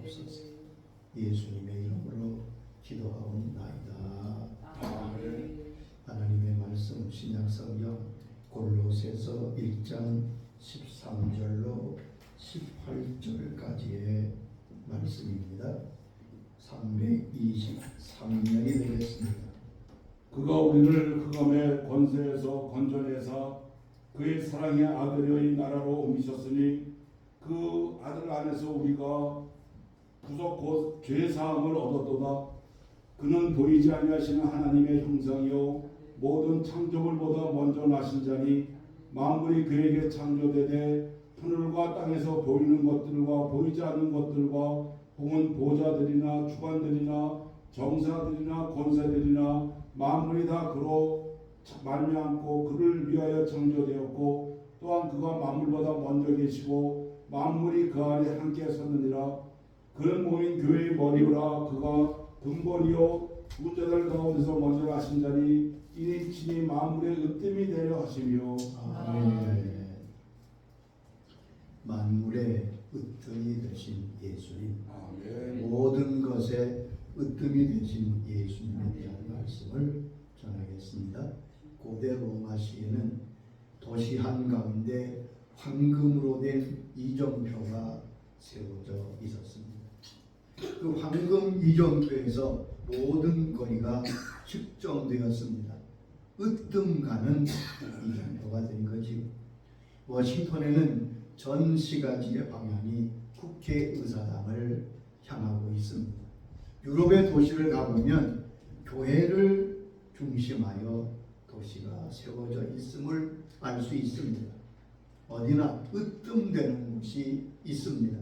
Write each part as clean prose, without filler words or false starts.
주옵소서. 예수님의 이름으로 기도하옵나이다. 아멘. 하나님의 말씀 신약성경 골로새서 1장 13절로 18절까지의 말씀입니다. 323년이 되겠습니다. 그가 우리를 흑암의 권세에서 건져내사 그의 사랑의 아들의 나라로 옮기셨으니 그 아들 안에서 우리가 구속 곧 죄 사함을 얻었도다. 그는 보이지 아니하시는 하나님의 형상이요 모든 창조물보다 먼저 나신 자니 만물이 그에게 창조되되 하늘과 땅에서 보이는 것들과 보이지 않는 것들과 혹은 보좌들이나 주관들이나 정사들이나 권세들이나 만물이 다 그로 말미암고 그를 위하여 창조되었고 또한 그가 만물보다 먼저 계시고 만물이 그 안에 함께 섰느니라. 그는 모인 교회의 머리라. 그가 근본이요 우자들 가운데서 먼저 나신 자니 이니 친히 만물의 으뜸이 되려 하시며. 아멘. 만물의 으뜸이 되신 예수님, 아멘. 모든 것에 으뜸이 되신 예수님에 대한 말씀을 전하겠습니다. 고대 로마 시에는 도시 한가운데 황금으로 된 이정표가 세워져 있었습니다. 그 황금 이정표에서 모든 거리가 측정되었습니다. 으뜸 가는 이정표가 된 거지요. 워싱턴에는 전 시가지의 방향이 국회의사당을 향하고 있습니다. 유럽의 도시를 가보면 교회를 중심하여 도시가 세워져 있음을 알 수 있습니다. 어디나 으뜸되는 곳이 있습니다.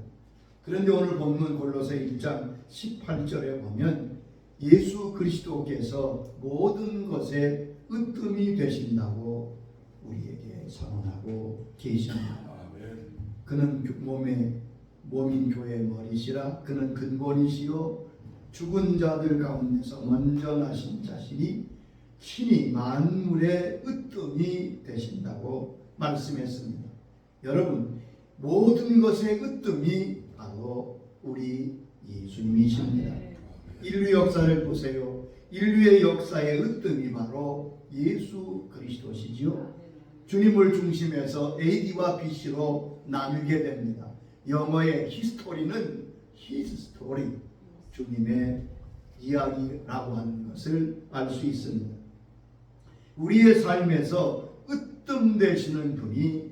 그런데 오늘 본문 골로새 1장 18절에 보면 예수 그리스도께서 모든 것에 으뜸이 되신다고 우리에게 선언하고 계십니다. 그는 몸인 교회의 머리시라. 그는 근본이시요 죽은 자들 가운데서 먼저 나신 자신이 친히 만물의 으뜸이 되신다고 말씀했습니다. 여러분, 모든 것의 으뜸이 바로 우리 예수님이십니다. 인류 역사를 보세요. 인류의 역사의 으뜸이 바로 예수 그리스도시지요. 주님을 중심해서 AD와 BC로 나누게 됩니다. 영어의 히스토리는 His story, 주님의 이야기라고 하는 것을 알 수 있습니다. 우리의 삶에서 으뜸 되시는 분이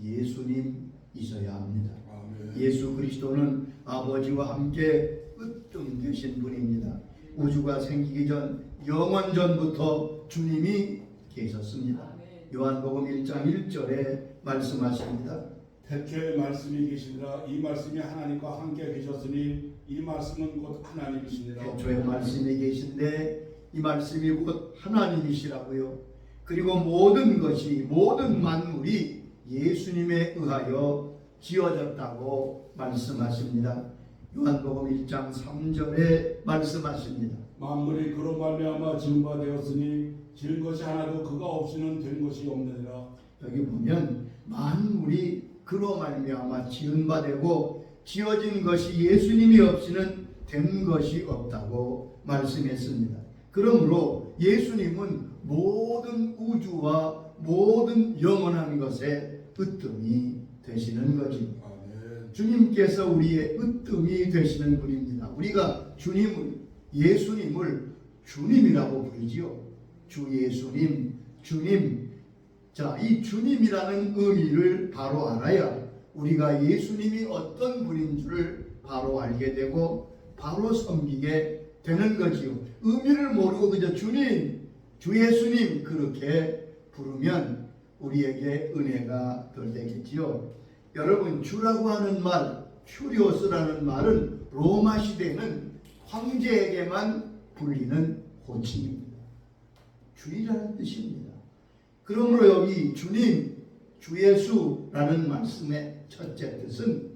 예수님이셔야 합니다. 아멘. 예수 그리스도는 아버지와 함께 으뜸 되신 분입니다. 우주가 생기기 전 영원 전부터 주님이 계셨습니다. 요한복음 1장 1절에 말씀하십니다. 태초에 말씀이 계시니라. 이 말씀이 하나님과 함께 계셨으니 이 말씀은 곧 하나님이시니라. 태초에 말씀이 계신데 이 말씀이 곧 하나님이시라고요. 그리고 모든 것이, 모든 만물이 예수님에 의하여 지어졌다고 말씀하십니다. 요한복음 1장 3절에 말씀하십니다. 만물이 그로 말미암아 지은 바 되었으니 지은 것이 하나도 그가 없이는 된 것이 없느니라. 여기 보면 만물이 그로 말미암아 지은 바 되고 지어진 것이 예수님이 없이는 된 것이 없다고 말씀했습니다. 그러므로 예수님은 모든 우주와 모든 영원한 것에 으뜸이 되시는 거지. 주님께서 우리의 으뜸이 되시는 분입니다. 우리가 예수님을 주님이라고 부르지요. 주 예수님, 주님. 자, 이 주님이라는 의미를 바로 알아야 우리가 예수님이 어떤 분인 줄을 바로 알게 되고 바로 섬기게 되는 거지요. 의미를 모르고 그저 주님, 주 예수님 그렇게 부르면 우리에게 은혜가 덜 되겠지요. 여러분, 주라고 하는 말, 큐리오스라는 말은 로마 시대에는 황제에게만 불리는 호칭입니다. 주이라는 뜻입니다. 그러므로 여기 주님, 주 예수라는 말씀의 첫째 뜻은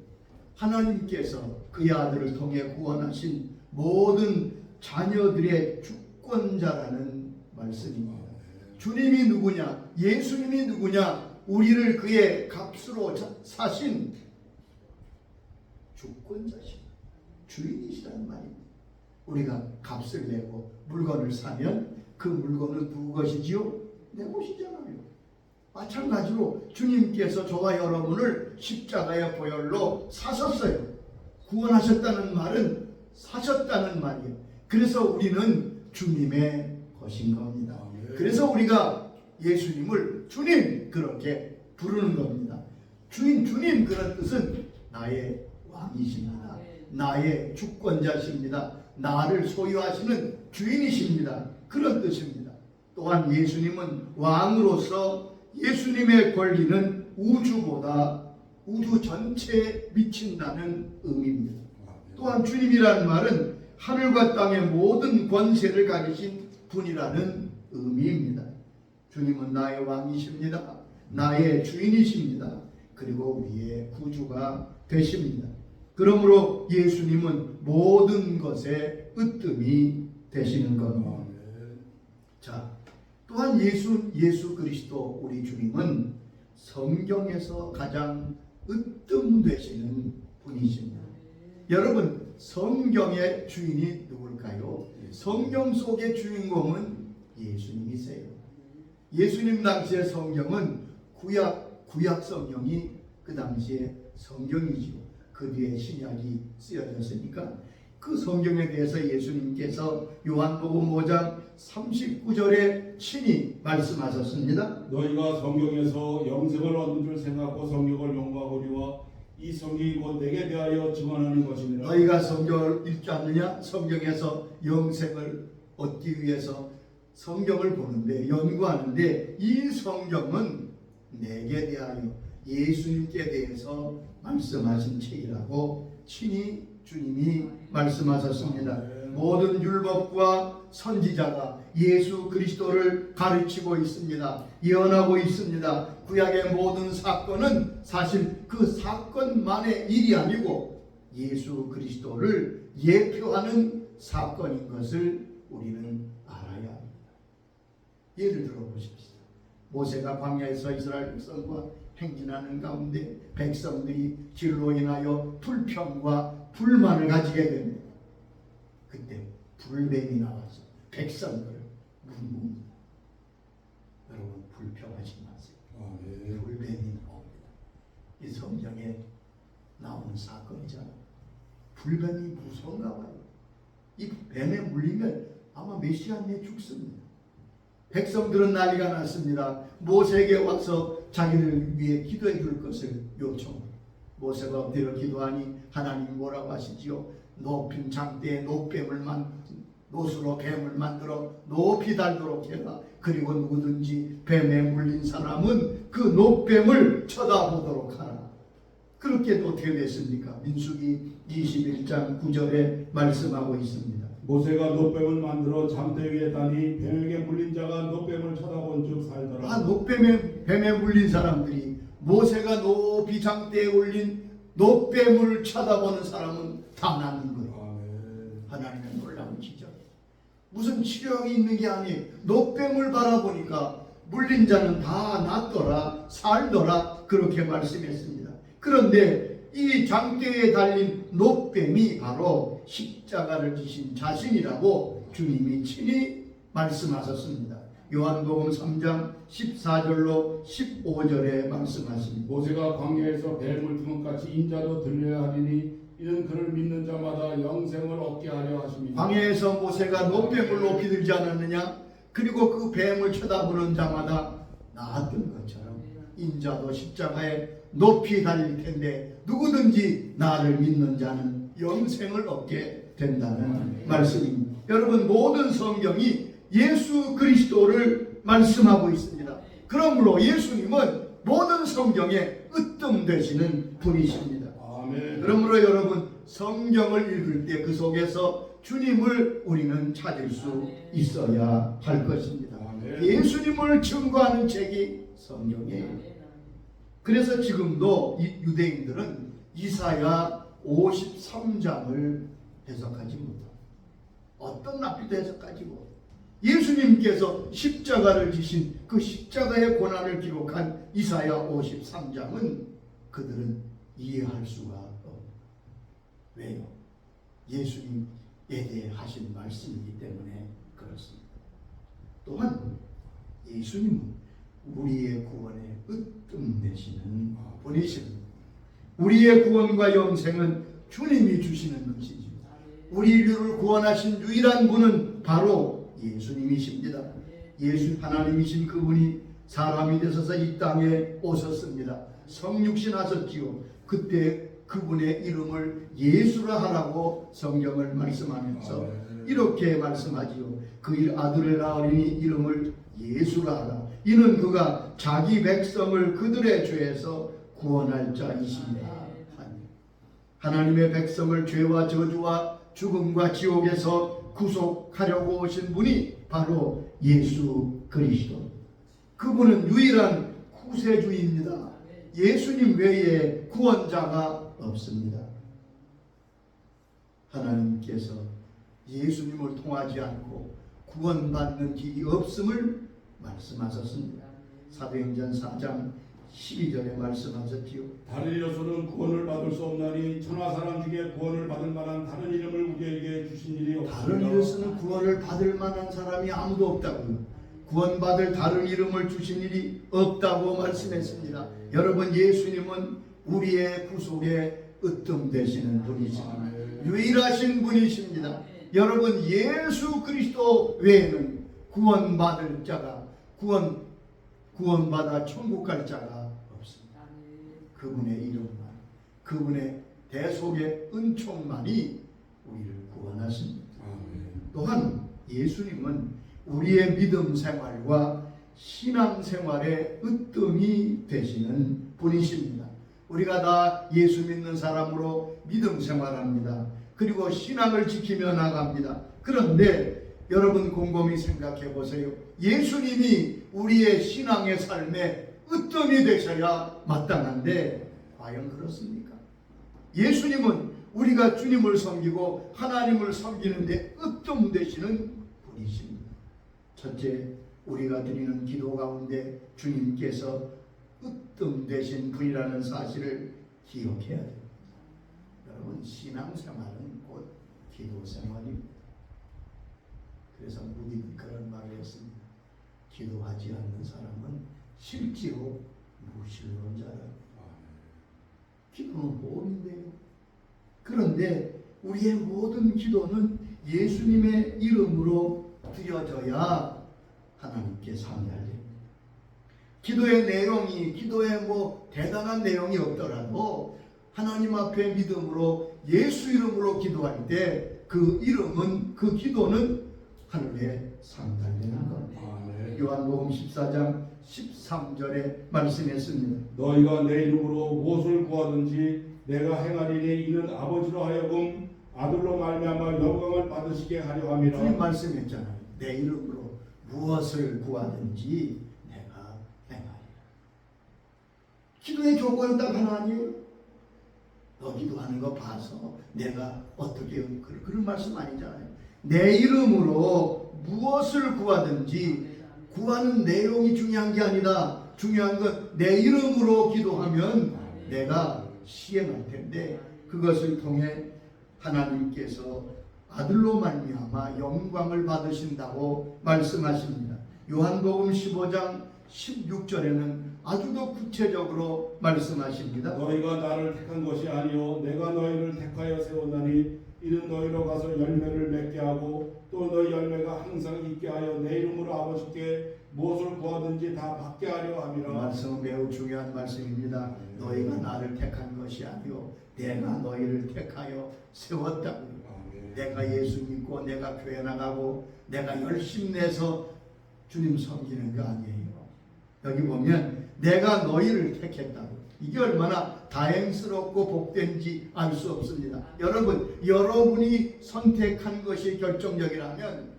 하나님께서 그의 아들을 통해 구원하신 모든 자녀들의 주권자라는 말씀입니다. 주님이 누구냐? 예수님이 누구냐? 우리를 그의 값으로 사신 주권자십니다. 주인이시라는 말입니다. 우리가 값을 내고 물건을 사면 그 물건은 누구 것이지요? 내 것이잖아요. 마찬가지로 주님께서 저와 여러분을 십자가의 보혈로 사셨어요. 구원하셨다는 말은 사셨다는 말이에요. 그래서 우리는 주님의 것인 겁니다. 그래서 우리가 예수님을 주님 그렇게 부르는 겁니다. 주님 그런 뜻은 나의 왕이십니다. 나의 주권자십니다. 나를 소유하시는 주인이십니다. 그런 뜻입니다. 또한 예수님은 왕으로서 예수님의 권리는 우주 전체에 미친다는 의미입니다. 또한 주님이라는 말은 하늘과 땅의 모든 권세를 가지신 분이라는 의미입니다. 주님은 나의 왕이십니다. 나의 주인이십니다. 그리고 우리의 구주가 되십니다. 그러므로 예수님은 모든 것의 으뜸이 되시는 겁니다. 자, 또한 예수 그리스도 우리 주님은 성경에서 가장 으뜸 되시는 분이십니다. 여러분, 성경의 주인이 누굴까요? 성경 속의 주인공은 예수님이세요. 예수님 당시의 성경은 구약 성경이 그 당시의 성경이지요. 그 뒤에 신약이 쓰여졌으니까 그 성경에 대해서 예수님께서 요한복음 5장 39절에 친히 말씀하셨습니다. 너희가 성경에서 영생을 얻는 줄 생각하고 성경을 용서하거니와 이 성경이 곧 내게 대하여 증언하는 것이니라. 너희가 성경을 읽지 않느냐? 성경에서 영생을 얻기 위해서 성경을 보는데 연구하는데 이 성경은 내게 대하여 예수님께 대해서 말씀하신 책이라고 친히 주님이 말씀하셨습니다. 모든 율법과 선지자가 예수 그리스도를 가르치고 있습니다. 예언하고 있습니다. 구약의 모든 사건은 사실 그 사건만의 일이 아니고 예수 그리스도를 예표하는 사건인 것을 우리는 알아야 합니다. 예를 들어 보십시오. 모세가 광야에서 이스라엘 백성과 행진하는 가운데 백성들이 질로 인하여 불평과 불만을 가지게 됩니다. 그때 불뱀이 나와서 백성들을 물습니다. 여러분, 불평하지 마세요. 불뱀이 나옵니다. 이 성경에 나오는 사건이잖아요. 불뱀이 무서운가 봐요. 이 뱀에 물리면 아마 메시아 내에 죽습니다. 백성들은 난리가 났습니다. 모세에게 와서 자기를 위해 기도해 줄 것을 요청합니다. 모세가 엎드려 기도하니 하나님 뭐라고 하시지요? 높은 장대에 노수로 뱀을 만들어 높이 달도록 해라. 그리고 누구든지 뱀에 물린 사람은 그 노뱀을 쳐다보도록 하라. 그렇게 어떻게 됐습니까? 민수기 21장 9절에 말씀하고 있습니다. 모세가 노뱀을 만들어 잠대 위에 다니 뱀에게 물린 자가 노뱀을 쳐다본 즉 살더라. 뱀에 물린 사람들이 모세가 높이 장대에 올린 노뱀을 쳐다보는 사람은 다 낫는 거예요. 하나님의 놀라운 기적. 무슨 치료약이 있는 게 아니에요. 노뱀을 바라보니까 물린 자는 다 낫더라, 살더라, 그렇게 말씀했습니다. 그런데 이 장대에 달린 노뱀이 바로 십자가를 지신 자신이라고 주님이 친히 말씀하셨습니다. 요한복음 3장 14절로 15절에 말씀하십니다. 모세가 광야에서 뱀을 든 것 같이 인자도 들려야 하리니 이는 그를 믿는 자마다 영생을 얻게 하려 하십니다. 광야에서 모세가 노뱀을 높이 들지 않았느냐? 그리고 그 뱀을 쳐다보는 자마다 나았던 것처럼 인자도 십자가에 높이 달릴 텐데 누구든지 나를 믿는 자는 영생을 얻게 된다는 말씀입니다. 여러분, 모든 성경이 예수 그리스도를 말씀하고 있습니다. 그러므로 예수님은 모든 성경에 으뜸 되시는 분이십니다. 아멘. 그러므로 여러분, 성경을 읽을 때 그 속에서 주님을 우리는 찾을 수 있어야 할 것입니다. 아멘. 예수님을 증거하는 책이 성경이에요. 그래서 지금도 유대인들은 이사야 53장을 해석하지 못합니다. 어떤 납비도 해석하지 못합니다. 예수님께서 십자가를 지신 그 십자가의 고난을 기록한 이사야 53장은 그들은 이해할 수가 없습니다. 왜요? 예수님에 대해 하신 말씀이기 때문에 그렇습니다. 또한 예수님은 우리의 구원의 으뜸 되시는 분이십니다. 우리의 구원과 영생은 주님이 주시는 것이지 우리 인류를 구원하신 유일한 분은 바로 예수님이십니다. 예수 하나님이신 그분이 사람이 되셔서 이 땅에 오셨습니다. 성육신 하셨지요. 그때 그분의 이름을 예수라 하라고 성경을 말씀하면서 이렇게 말씀하지요. 그 아들을 낳으리니 이름을 예수라 하라. 이는 그가 자기 백성을 그들의 죄에서 구원할 자이십니다. 하나님의 백성을 죄와 저주와 죽음과 지옥에서 구속하려고 오신 분이 바로 예수 그리스도. 그분은 유일한 구세주입니다. 예수님 외에 구원자가 없습니다. 하나님께서 예수님을 통하지 않고 구원받는 길이 없음을 말씀하셨습니다. 사도행전 4장 12절에 말씀하셨지요. 다른 이로서는 구원을 받을 수 없나니 천하 사람 중에 구원을 받을 만한 다른 이름을 우리에게 주신 일이 없습니다. 다른 이로서는 구원을 받을 만한 사람이 아무도 없다고요. 구원받을 다른 이름을 주신 일이 없다고 말씀했습니다. 여러분, 예수님은 우리의 구속의 으뜸 되시는 분이십니다. 유일하신 분이십니다. 여러분, 예수 그리스도 외에는 구원받을 자가 구원받아 천국 갈 자가 없습니다. 그분의 이름만, 그분의 대속의 은총만이 우리를 구원하십니다. 또한 예수님은 우리의 믿음 생활과 신앙 생활의 으뜸이 되시는 분이십니다. 우리가 다 예수 믿는 사람으로 믿음 생활합니다. 그리고 신앙을 지키며 나갑니다. 그런데 여러분 곰곰이 생각해 보세요. 예수님이 우리의 신앙의 삶에 으뜸이 되셔야 마땅한데 과연 그렇습니까? 예수님은 우리가 주님을 섬기고 하나님을 섬기는데 으뜸 되시는 분이십니다. 첫째, 우리가 드리는 기도 가운데 주님께서 으뜸 되신 분이라는 사실을 기억해야 됩니다. 여러분, 신앙생활은 곧 기도생활입니다. 그래서 무디는 그런 말을 했습니다. 기도하지 않는 사람은 실제로 무신론자라. 기도는 호흡인데요. 그런데 우리의 모든 기도는 예수님의 이름으로 드려져야 하나님께 상달됩니다. 기도의 내용이 기도에 대단한 내용이 없더라도 하나님 앞에 믿음으로 예수 이름으로 기도할 때 그 이름은 그 기도는 하늘에 상달되는 겁니다. 요한복음 14장 13절에 말씀했습니다. 너희가 내 이름으로 무엇을 구하든지 내가 행하리니 이는 아버지로 하여금 아들로 말미암아 영광을 받으시게 하려 함이라. 주님 말씀했잖아요. 내 이름으로 무엇을 구하든지 내가 행하리라. 기도의 조건은 딱 하나 아니에요? 너 기도하는 거 봐서 내가 어떻게 그런 말씀 아니잖아요. 내 이름으로 무엇을 구하든지 구하는 내용이 중요한 게 아니라 중요한 건 내 이름으로 기도하면 내가 시행할 텐데 그것을 통해 하나님께서 아들로 말미암아 영광을 받으신다고 말씀하십니다. 요한복음 15장 16절에는 아주 더 구체적으로 말씀하십니다. 너희가 나를 택한 것이 아니요 내가 너희를 택하여 세웠나니 이는 너희로 가서 열매를 맺게 하고 또 너희 열매가 항상 있게 하여 내 이름으로 아버지께 무엇을 구하든지 다 받게 하려 함이라. 말씀은 매우 중요한 말씀입니다. 너희가 나를 택한 것이 아니요 내가 너희를 택하여 세웠다고요. 내가 예수 믿고 내가 교회 나가고 내가 열심히 내서 주님 섬기는 거 아니에요. 여기 보면 내가 너희를 택했다고. 이게 얼마나 다행스럽고 복된지 알 수 없습니다. 여러분이 선택한 것이 결정적이라면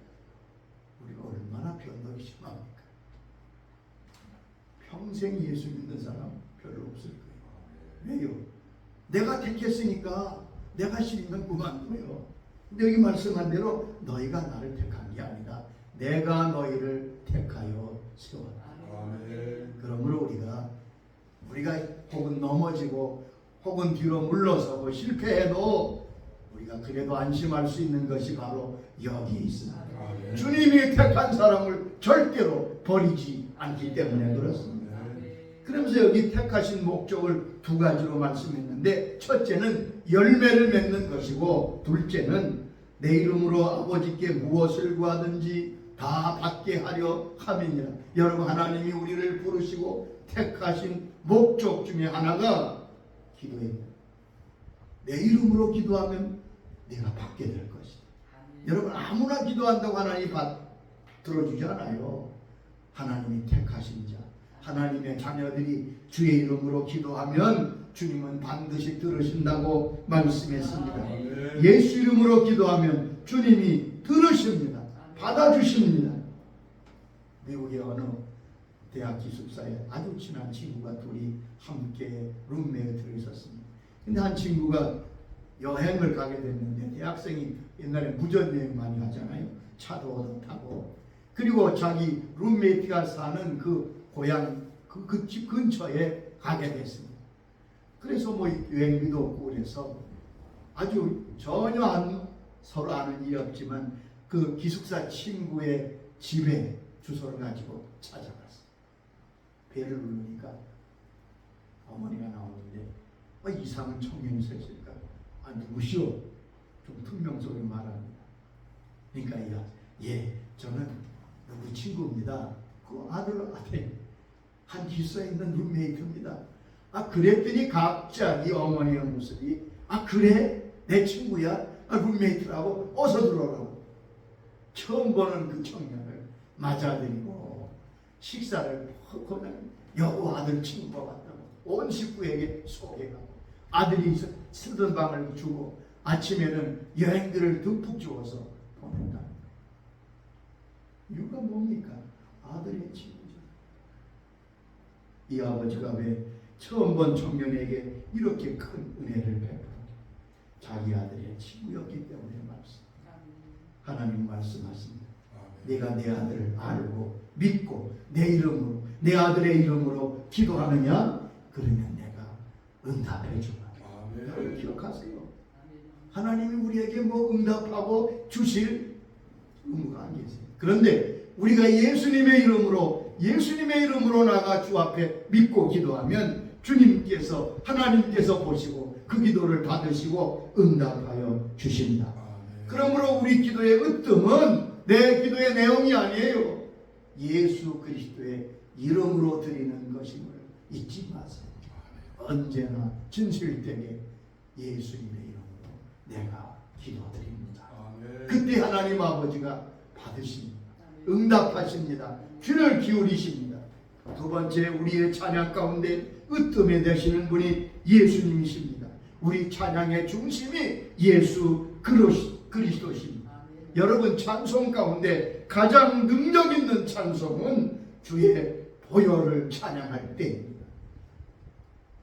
우리가 얼마나 변덕이 심합니까? 평생 예수 믿는 사람 별로 없을 거예요. 왜요? 내가 택했으니까 내가 싫으면 그만둬요. 근데 여기 말씀한 대로 너희가 나를 택한 게 아니라 내가 너희를 택하여 세웠다. 그러므로 우리가 혹은 넘어지고 혹은 뒤로 물러서고 실패해도 우리가 그래도 안심할 수 있는 것이 바로 여기 있습니다. 아멘. 주님이 택한 사람을 절대로 버리지 않기 때문에 그렇습니다. 그러면서 여기 택하신 목적을 두 가지로 말씀했는데, 첫째는 열매를 맺는 것이고, 둘째는 내 이름으로 아버지께 무엇을 구하든지 다 받게 하려 함이니라. 여러분, 하나님이 우리를 부르시고 택하신 목적 중에 하나가 기도입니다. 내 이름으로 기도하면 내가 받게 될 것이다. 여러분, 아무나 기도한다고 하나님이 들어주지 않아요. 하나님이 택하신 자, 하나님의 자녀들이 주의 이름으로 기도하면 주님은 반드시 들으신다고 말씀했습니다. 예수 이름으로 기도하면 주님이 들으십니다. 받아주십니다. 미국의 어느 대학 기숙사에 아주 친한 친구가 둘이 함께 룸메이트로 있었습니다. 근데 한 친구가 여행을 가게 됐는데, 대학생이 옛날에 무전여행 많이 하잖아요. 차도 얻어 타고. 그리고 자기 룸메이트가 사는 그 고향 그 집 근처에 가게 됐습니다. 그래서 뭐 여행비도 없고 그래서 아주 전혀 서로 아는 일이 없지만 그 기숙사 친구의 집에 주소를 가지고 찾아갔어요. 배를 누르니까 어머니가 나오는데 이상한 청년이 서 있으니까 누구시오? 좀 퉁명스럽게 말합니다. 그러니까 예, 저는 누구 친구입니다. 그 아들 한 기숙사에 있는 룸메이트입니다. 그랬더니 갑자기 어머니의 모습이 그래? 내 친구야? 룸메이트라고? 어서 들어오라고. 처음 보는 그 청년을 맞아들이고 식사를 그냥 여보 아들 친구가 왔다고 온 식구에게 소개하고, 아들이 쓰던 방을 주고 아침에는 여행들을 듬뿍 주어서 보낸다는 거예요. 이유가 뭡니까? 아들의 친구죠. 이 아버지가 왜 처음 본 청년에게 이렇게 큰 은혜를 베풀어? 자기 아들의 친구였기 때문에 하나님 말씀하십니다. 내가 내 아들을 알고 믿고 내 이름으로, 내 아들의 이름으로 기도하느냐? 그러면 내가 응답해 주마. 여러분 기억하세요. 하나님이 우리에게 뭐 응답하고 주실 의무가 안 계세요. 그런데 우리가 예수님의 이름으로 나가 주 앞에 믿고 기도하면 주님께서, 하나님께서 보시고 그 기도를 받으시고 응답하여 주신다. 그러므로 우리 기도의 으뜸은 내 기도의 내용이 아니에요. 예수 그리스도의 이름으로 드리는 것임을 잊지 마세요. 언제나 진실되게 예수님의 이름으로 내가 기도드립니다. 그때 하나님 아버지가 받으십니다. 응답하십니다. 귀를 기울이십니다. 두 번째, 우리의 찬양 가운데 으뜸이 되시는 분이 예수님이십니다. 우리 찬양의 중심이 예수 그리스도십니다. 여러분, 찬송 가운데 가장 능력 있는 찬송은 주의 보혈을 찬양할 때입니다.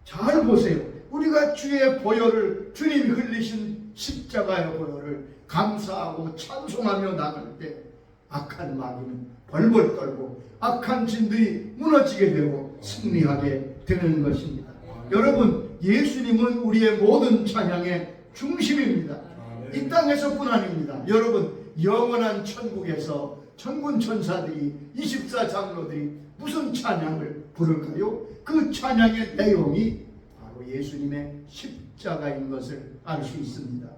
잘 보세요. 우리가 주의 보혈을, 주님이 흘리신 십자가의 보혈을 감사하고 찬송하며 나갈 때 악한 마귀는 벌벌 떨고 악한 진들이 무너지게 되고 승리하게 되는 것입니다. 여러분, 예수님은 우리의 모든 찬양의 중심입니다. 이 땅에서뿐 아닙니다. 여러분, 영원한 천국에서 천군 천사들이, 24장로들이 무슨 찬양을 부를까요? 그 찬양의 내용이 바로 예수님의 십자가인 것을 알 수 있습니다.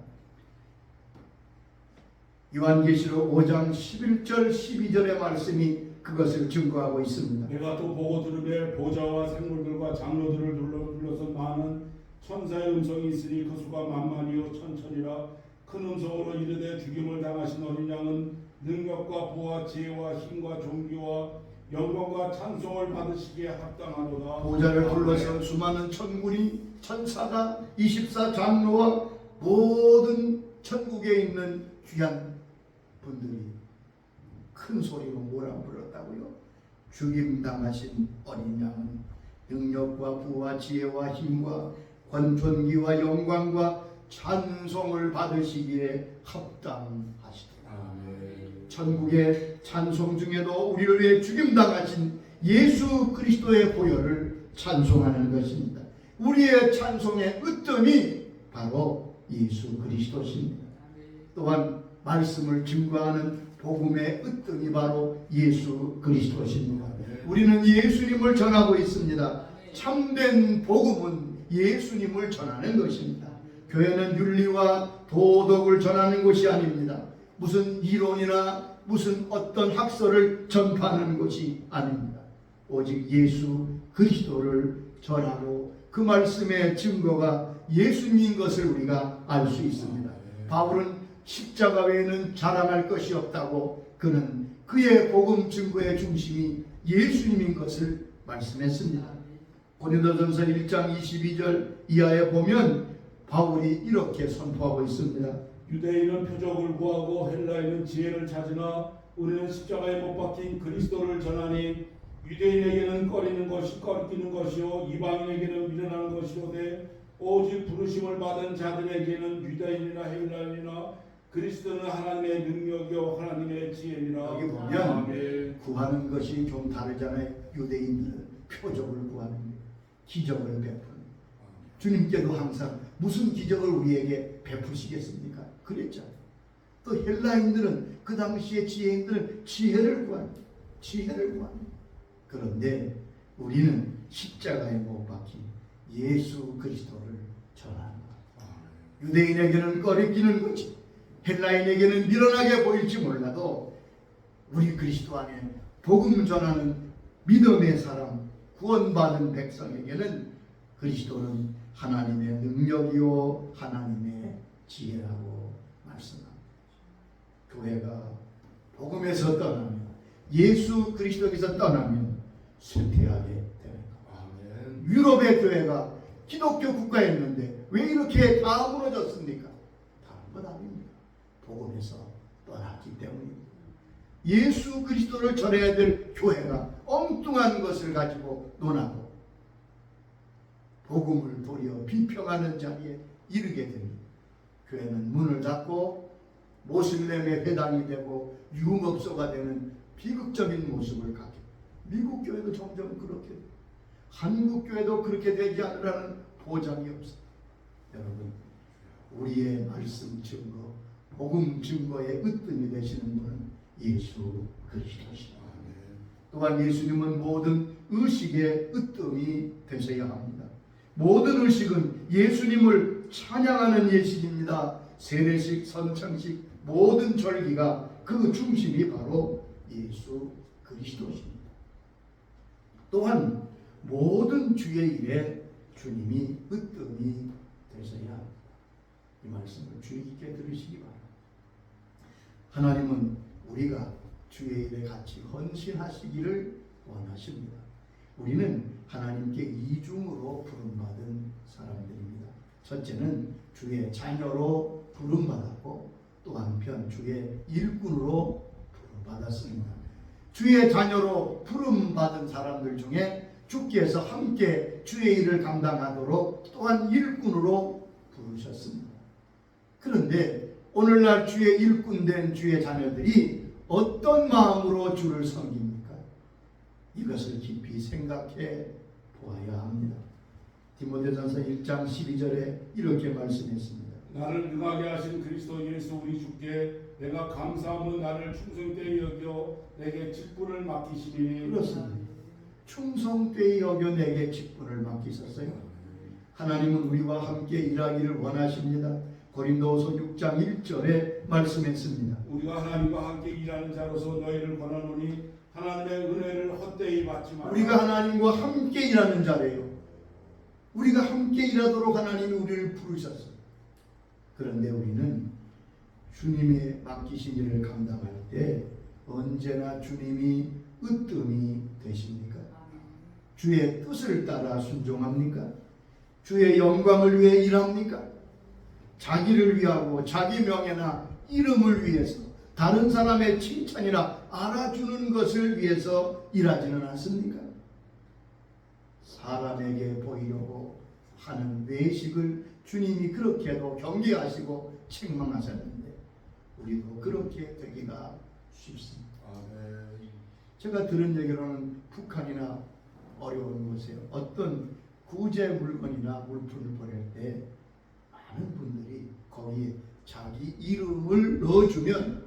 요한계시록 5장 11절 12절의 말씀이 그것을 증거하고 있습니다. 내가 또 보고 들으되 보좌와 생물들과 장로들을 둘러선 많은 천사의 음성이 있으니 그 수가 만만이요 천천이라. 큰 음성으로 이르되 죽임을 당하신 어린 양은 능력과 부와 지혜와 힘과 존귀와 영광과 찬송을 받으시기에 합당하도다. 보좌를 둘러선 수많은 천군이, 천사가, 24장로와 모든 천국에 있는 귀한 분들이 큰 소리로 뭐라고 불렀다고요? 죽임 당하신 어린 양은 능력과 부와 지혜와 힘과 권존귀와 영광과 찬송을 받으시기에 합당하시더라. 천국의 찬송 중에도 우리를 위해 죽임 당하신 예수 그리스도의 보혈을 찬송하는 것입니다. 우리의 찬송의 으뜸이 바로 예수 그리스도십니다. 또한 말씀을 증거하는 복음의 으뜸이 바로 예수 그리스도십니다. 우리는 예수님을 전하고 있습니다. 참된 복음은 예수님을 전하는 것입니다. 교회는 윤리와 도덕을 전하는 것이 아닙니다. 무슨 이론이나 무슨 어떤 학설을 전파하는 것이 아닙니다. 오직 예수 그리스도를 전하고 그 말씀의 증거가 예수님인 것을 우리가 알 수 있습니다. 바울은 십자가 외에는 자랑할 것이 없다고 그는 그의 복음 증거의 중심이 예수님인 것을 말씀했습니다. 고린도전서 1장 22절 이하에 보면 바울이 이렇게 선포하고 있습니다. 유대인은 표적을 구하고 헬라인은 지혜를 찾으나 우리는 십자가에 못 박힌 그리스도를 전하니 유대인에게는 꺼리는 것이요 이방인에게는 미련한 것이오되 오직 부르심을 받은 자들에게는 유대인이나 헬라인이나 그리스도는 하나님의 능력이요 하나님의 지혜니라. 여기 보면 구하는 것이 좀 다르잖아요. 유대인들은 표적을 구하는 거예요. 기적을 베푸는. 주님께도 항상 무슨 기적을 우리에게 베푸시겠습니까? 그랬잖아요. 또 헬라인들은 그 당시의 지혜인들은 지혜를 구합니다. 지혜를 구합니다. 그런데 우리는 십자가에 못 박힌 예수 그리스도를 전하는 것. 유대인에게는 꺼리끼는 거지. 헬라인에게는 미련하게 보일지 몰라도 우리 그리스도 안에 복음 전하는 믿음의 사람, 구원받은 백성에게는 그리스도는 하나님의 능력이요 하나님의 지혜라고 말씀합니다. 교회가 복음에서 떠나면, 예수 그리스도에서 떠나면 쇠퇴하게 되는 겁니다. 유럽의 교회가 기독교 국가였는데 왜 이렇게 다 무너졌습니까? 다른 것 아닙니다. 복음에서 떠났기 때문입니다. 예수 그리스도를 전해야 될 교회가 엉뚱한 것을 가지고 논하고 복음을 도리어 비평하는 자리에 이르게 됩니다. 교회는 문을 닫고 모슬렘의 회당이 되고 유흥업소가 되는 비극적인 모습을 갖게 됩니다. 미국 교회도 점점 그렇게 됩니다. 한국 교회도 그렇게 되지 않으라는 보장이 없습니다. 여러분, 우리의 말씀 증거, 복음 증거의 으뜸이 되시는 분은 예수 그리스도십니다. 또한 예수님은 모든 의식의 으뜸이 되셔야 합니다. 모든 의식은 예수님을 찬양하는 예식입니다. 세례식, 선창식, 모든 절기가 그 중심이 바로 예수 그리스도십니다. 또한 모든 주의 일에 주님이 으뜸이 되셔야 합니다. 이 말씀을 주의 깊게 들으시기 바랍니다. 하나님은 우리가 주의 일에 같이 헌신하시기를 원하십니다. 우리는 하나님께 이중으로 부름받은 사람들입니다. 첫째는 주의 자녀로 부름받았고 또 한편 주의 일꾼으로 부름받았습니다. 주의 자녀로 부름받은 사람들 중에 주께서 함께 주의 일을 감당하도록 또한 일꾼으로 부르셨습니다. 그런데 오늘날 주의 일꾼된 주의 자녀들이 어떤 마음으로 주를 섬깁니까? 이것을 깊이 생각해 보아야 합니다. 디모데전서 1장 12절에 이렇게 말씀했습니다. 나를 능하게 하신 그리스도 예수 우리 주께 내가 감사함은 나를 충성되이 여겨 내게 직분을 맡기시리니. 그렇습니다. 충성되이 여겨 내게 직분을 맡기셨어요. 하나님은 우리와 함께 일하기를 원하십니다. 고린도후서 6장 1절에 말씀했습니다. 우리가 하나님과 함께 일하는 자로서 너희를 권하노니 하나님의 은혜를 헛되이 받지 말라. 우리가 하나님과 함께 일하는 자래요. 우리가 함께 일하도록 하나님이 우리를 부르셨어요. 그런데 우리는 주님의 맡기신 일을 감당할 때 언제나 주님이 으뜸이 되십니까? 주의 뜻을 따라 순종합니까? 주의 영광을 위해 일합니까? 자기를 위하고 자기 명예나 이름을 위해서 다른 사람의 칭찬이나 알아주는 것을 위해서 일하지는 않습니까? 사람에게 보이려고 하는 외식을 주님이 그렇게도 경계하시고 책망하셨는데 우리도 그렇게 되기가 쉽습니다. 제가 들은 얘기로는 북한이나 어려운 곳에 어떤 구제 물건이나 물품을 보낼 때 많은 분들이 거기에 자기 이름을 넣어주면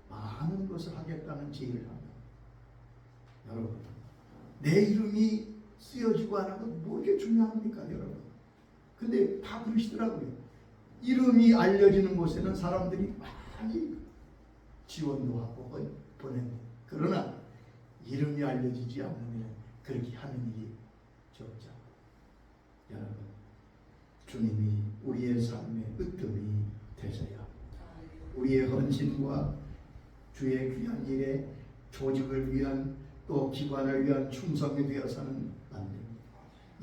많은 것을 하겠다는 제의를 합니다. 여러분, 내 이름이 쓰여지고 안 하고 뭐게 중요합니까, 여러분? 근데 다 그러시더라고요. 이름이 알려지는 곳에는 사람들이 많이 지원도 하고 보내고, 그러나 이름이 알려지지 않으면 그렇게 하는 일이 적죠. 여러분, 주님이 우리의 삶의 으뜸이 되셔야 우리의 헌신과 주의 귀한 일에 조직을 위한 또 기관을 위한 충성이 되어서는 안 됩니다.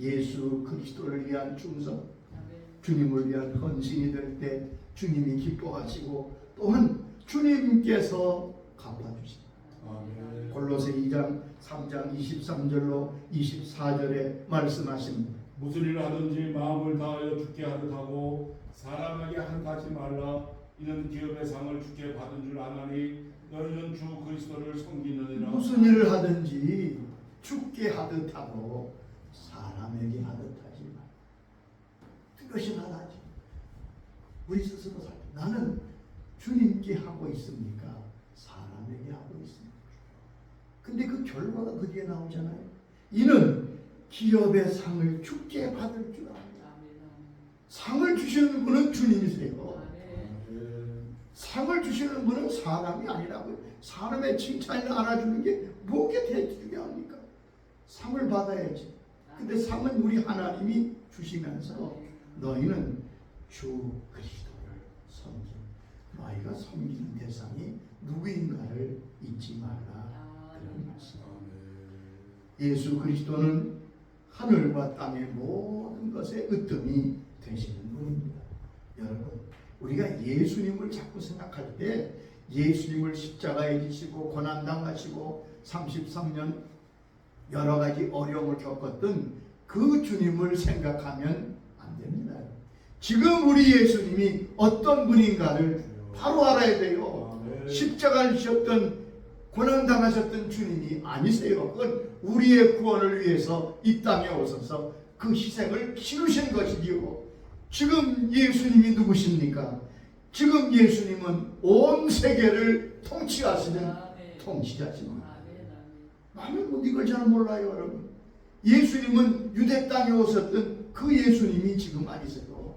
예수 그리스도를 위한 충성, 주님을 위한 헌신이 될 때 주님이 기뻐하시고 또한 주님께서 갚아주십니다. 골로새 2장 3장 23절로 24절에 말씀하십니다. 무슨 일을 하든지 마음을 다하여 주께 하듯 하고 사람에게 한탄하지 말라. 이는 기업의 상을 주께 받은 줄 아나니 너희는 주 그리스도를 섬기느니라. 무슨 일을 하든지 주께 하듯 하고 사람에게 하듯 하지 마. 그것이 하나지. 우리 스스로 살 때 나는 주님께 하고 있습니까? 사람에게 하고 있습니까? 근데 그 결과가 그 뒤에 나오잖아요. 이는 기업의 상을 주께 받을 줄 압니다. 상을 주시는 분은 주님이세요. 상을 주시는 분은 사람이 아니라고요. 사람의 칭찬을 알아주는 게 뭐게 대체 중요합니까? 상을 받아야지. 근데 상은 우리 하나님이 주시면서 너희는 주 그리스도를 섬긴, 너희가 섬기는 대상이 누구인가를 잊지 말라, 그런 말씀. 예수 그리스도는 하늘과 땅의 모든 것의 으뜸이 되시는 분입니다. 여러분, 우리가 예수님을 자꾸 생각할 때 예수님을 십자가에 지시고 고난당하시고 33년 여러 가지 어려움을 겪었던 그 주님을 생각하면 안 됩니다. 지금 우리 예수님이 어떤 분인가를 바로 알아야 돼요. 십자가를 지셨던 고난당하셨던 주님이 아니세요. 그건 우리의 구원을 위해서 이 땅에 오셔서 그 희생을 치르신 것이지요. 지금 예수님이 누구십니까? 지금 예수님은 온 세계를 통치하시는 통치자십니다. 많은 분 이걸 잘 몰라요, 여러분. 예수님은 유대 땅에 오셨던 그 예수님이 지금 아니세요.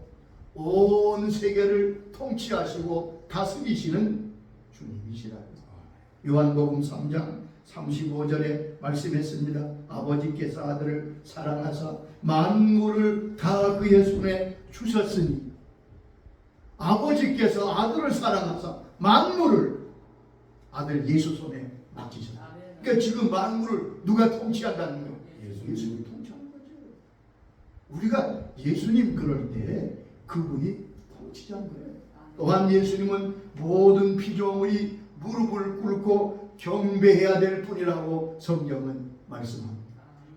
온 세계를 통치하시고 다스리시는 주님이시라고. 요한복음 3장 35절에 말씀했습니다. 아버지께서 아들을 사랑하사 만물을 다 그의 손에 주셨으니, 아버지께서 아들을 사랑하사 만물을 아들 예수 손에 맡기셨다. 그러니까 지금 만물을 누가 통치한다는 거예요? 예수님이 통치하는 거죠. 우리가 예수님 그럴 때 그분이 통치자는 거예요. 또한 예수님은 모든 피조물이 무릎을 꿇고 경배해야 될 분이라고 성경은 말씀합니다.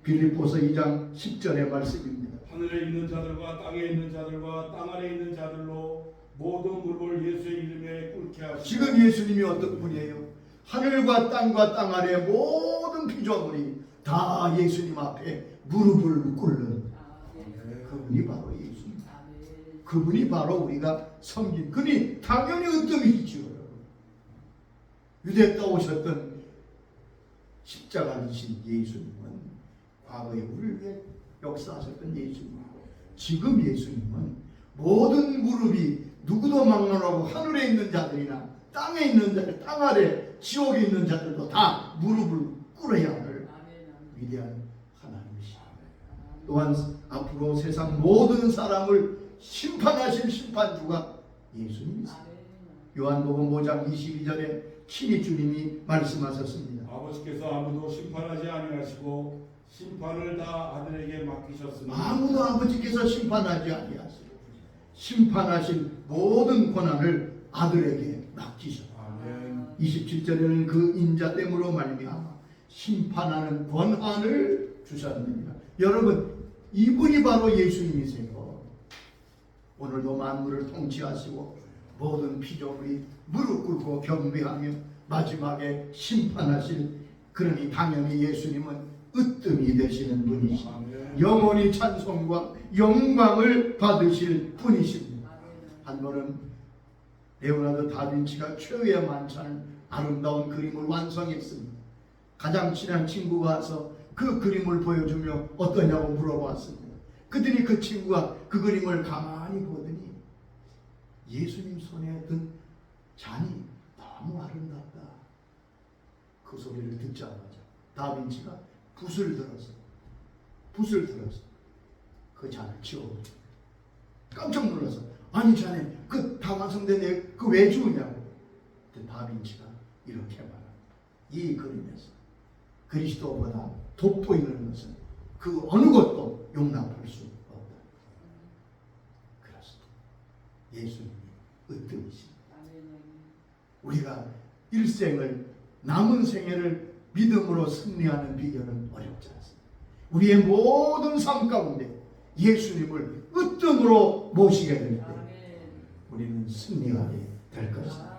빌립보서 2장 10절의 말씀입니다. 하늘에 있는 자들과 땅에 있는 자들과 땅 아래 있는 자들로 모든 무릎을 예수의 이름에 꿇게 하시고. 지금 예수님이 어떤 분이에요? 하늘과 땅 아래 모든 피조물이 다 예수님 앞에 무릎을 꿇는 그분이 바로 예수님. 그분이 바로 우리가 섬긴, 그분이 당연히 으뜸이시죠. 유대 땅 오셨던 십자가를 지신 예수님은 과거에 우리를 위해 역사하셨던 예수님이고, 지금 예수님은 모든 무릎이 누구도 막론하고 하늘에 있는 자들이나 땅에 있는 자들, 땅 아래 지옥에 있는 자들도 다 무릎을 꿇어야 할 위대한 하나님이시다. 또한 앞으로 세상 모든 사람을 심판하실 심판주가 예수님이십니다. 요한복음 5장 22절에 친히 주님이 말씀하셨습니다. 아버지께서 아무도 심판하지 아니하시고 심판을 다 아들에게 맡기셨으니. 아무도 아버지께서 심판하지 아니하시고 심판하실 모든 권한을 아들에게 맡기셨다. 27절에는 그 인자됨으로 말미암아 심판하는 권한을 주셨느니라. 여러분, 이분이 바로 예수님이세요. 오늘도 만물을 통치하시고 모든 피조물이 무릎 꿇고 경배하며 마지막에 심판하실, 그러니 당연히 예수님은 으뜸이 되시는 분이시고 영원히 찬송과 영광을 받으실 분이십니다. 한 번은 레오나르도 다빈치가 최후의 만찬 아름다운 그림을 완성했습니다. 가장 친한 친구가 와서 그 그림을 보여주며 어떠냐고 물어봤습니다. 그들이 그 친구가 그 그림을 가만히 보더니 예수님 손에 든 잔이 너무 아름답다. 그 소리를 듣자마자 다빈치가 붓을 들어서 그 잔을 치워버렸습니다. 깜짝 놀라서 아니 자네 그 다 완성된 애 그 왜 주우냐고. 다빈치가 이렇게 말합니다. 이 그림에서 그리스도보다 돋보이는 것은 그 어느 것도 용납할 수 없다. 그렇습니다. 예수님이 으뜸이십니다. 우리가 일생을 남은 생애를 믿음으로 승리하는 비결은 어렵지 않습니다. 우리의 모든 삶 가운데 예수님을 으뜸으로 모시게 될 때 우리는 승리하게 될 것입니다.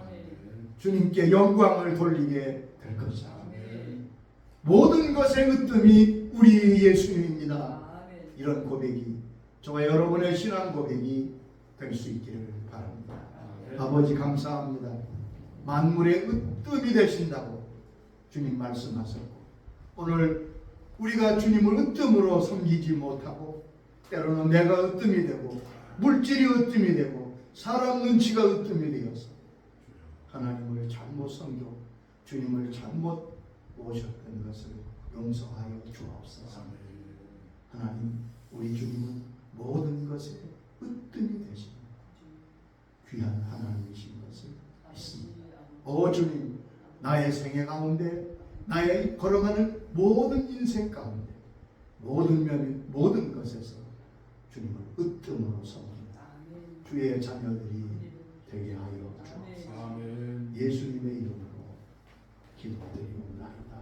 주님께 영광을 돌리게 될 것입니다. 모든 것의 으뜸이 우리 예수님입니다. 이런 고백이 저와 여러분의 신앙 고백이 될 수 있기를 바랍니다. 아버지 감사합니다. 만물의 으뜸이 되신다고 주님 말씀하셨고 오늘 우리가 주님을 으뜸으로 섬기지 못하고 때로는 내가 으뜸이 되고 물질이 으뜸이 되고 사람 눈치가 으뜸이 되어서 하나님을 잘못 섬겨 주님을 잘못 모셨던 것을 용서하여 주옵소서. 하나님 우리 주님은 모든 것에 으뜸이 되신 귀한 하나님이신 것을 믿습니다. 오 주님 나의 생애 가운데 나의 걸어가는 모든 인생 가운데 모든 것에서 주님을 으뜸으로 섬깁니다. 주의 자녀들이 되게 하여 주옵소서. 예수님의 이름으로 기도드리옵나이다.